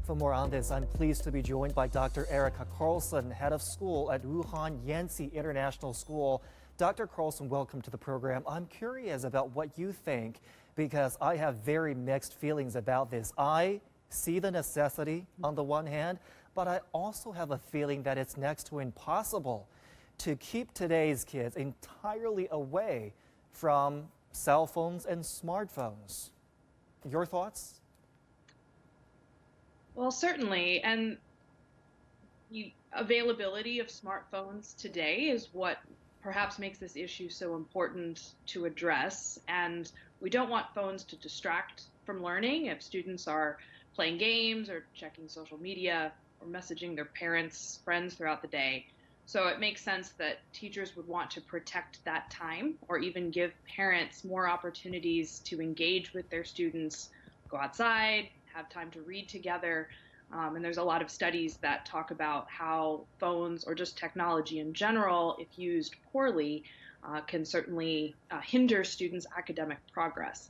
For more on this, I'm pleased to be joined by Dr. Erika Carlson, head of school at Wuhan Yanxi International School. Dr. Carlson, welcome to the program. I'm curious about what you think because I have very mixed feelings about this. I see the necessity on the one hand, but I also have a feeling that it's next to impossible to keep today's kids entirely away from cell phones and smartphones. Your thoughts? Well, certainly. And availability of smartphones today is what perhaps makes this issue so important to address. And we don't want phones to distract from learning if students are playing games or checking social media or messaging their parents, friends throughout the day. So it makes sense that teachers would want to protect that time or even give parents more opportunities to engage with their students, go outside, have time to read together. And there's a lot of studies that talk about how phones or just technology in general, if used poorly, can certainly hinder students' academic progress.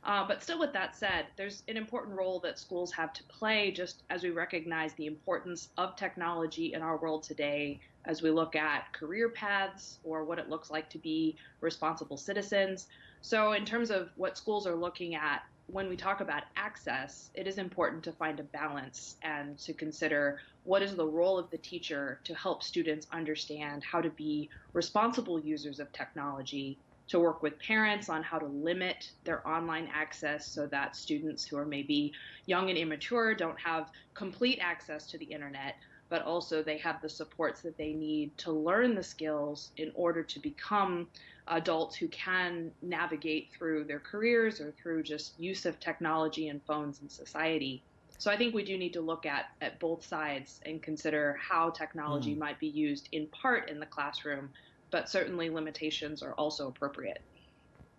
But still, with that said, there's an important role that schools have to play just as we recognize the importance of technology in our world today as we look at career paths or what it looks like to be responsible citizens. So in terms of what schools are looking at, when we talk about access, it is important to find a balance and to consider what is the role of the teacher to help students understand how to be responsible users of technology, to work with parents on how to limit their online access so that students who are maybe young and immature don't have complete access to the internet, but also they have the supports that they need to learn the skills in order to become adults who can navigate through their careers or through just use of technology and phones in society. So I think we do need to look at both sides and consider how technology might be used in part in the classroom, but certainly limitations are also appropriate.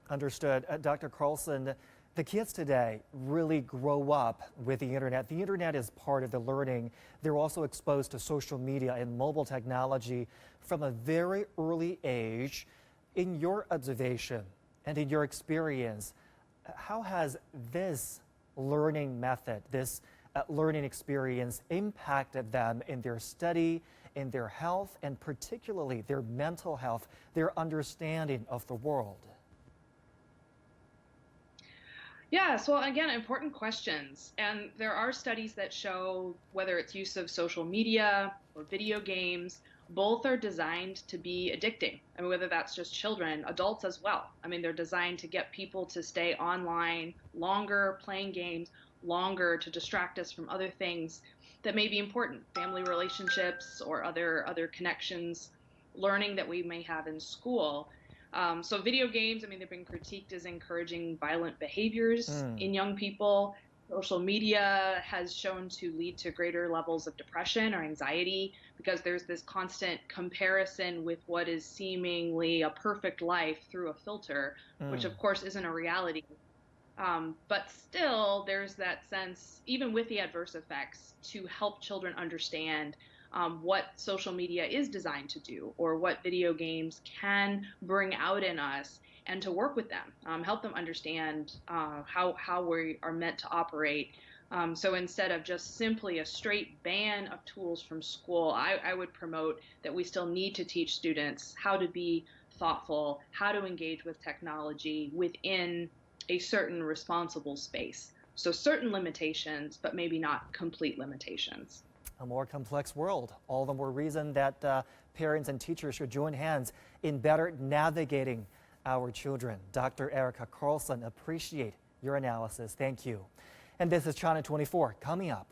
Understood. Dr. Carlson, the kids today really grow up with the internet. The internet is part of the learning. They're also exposed to social media and mobile technology from a very early age. In your observation and in your experience, how has this learning method, this learning experience impacted them in their study, in their health, and particularly their mental health, their understanding of the world? Yes, well, again, important questions. And there are studies that show whether it's use of social media or video games, both are designed to be addicting. I mean, whether that's just children, adults as well. I mean, they're designed to get people to stay online longer, playing games longer, to distract us from other things that may be important, family relationships or other connections, learning that we may have in school. So video games, I mean, they've been critiqued as encouraging violent behaviors in young people. Social media has shown to lead to greater levels of depression or anxiety because there's this constant comparison with what is seemingly a perfect life through a filter, which of course isn't a reality. But still, there's that sense, even with the adverse effects, to help children understand what social media is designed to do or what video games can bring out in us, and to work with them, help them understand how we are meant to operate. So instead of just simply a straight ban of tools from school, I would promote that we still need to teach students how to be thoughtful, how to engage with technology within a certain responsible space. So certain limitations, but maybe not complete limitations. A more complex world. All the more reason that parents and teachers should join hands in better navigating our children. Dr. Erika Carlson, appreciate your analysis. Thank you. And this is China 24. Coming up,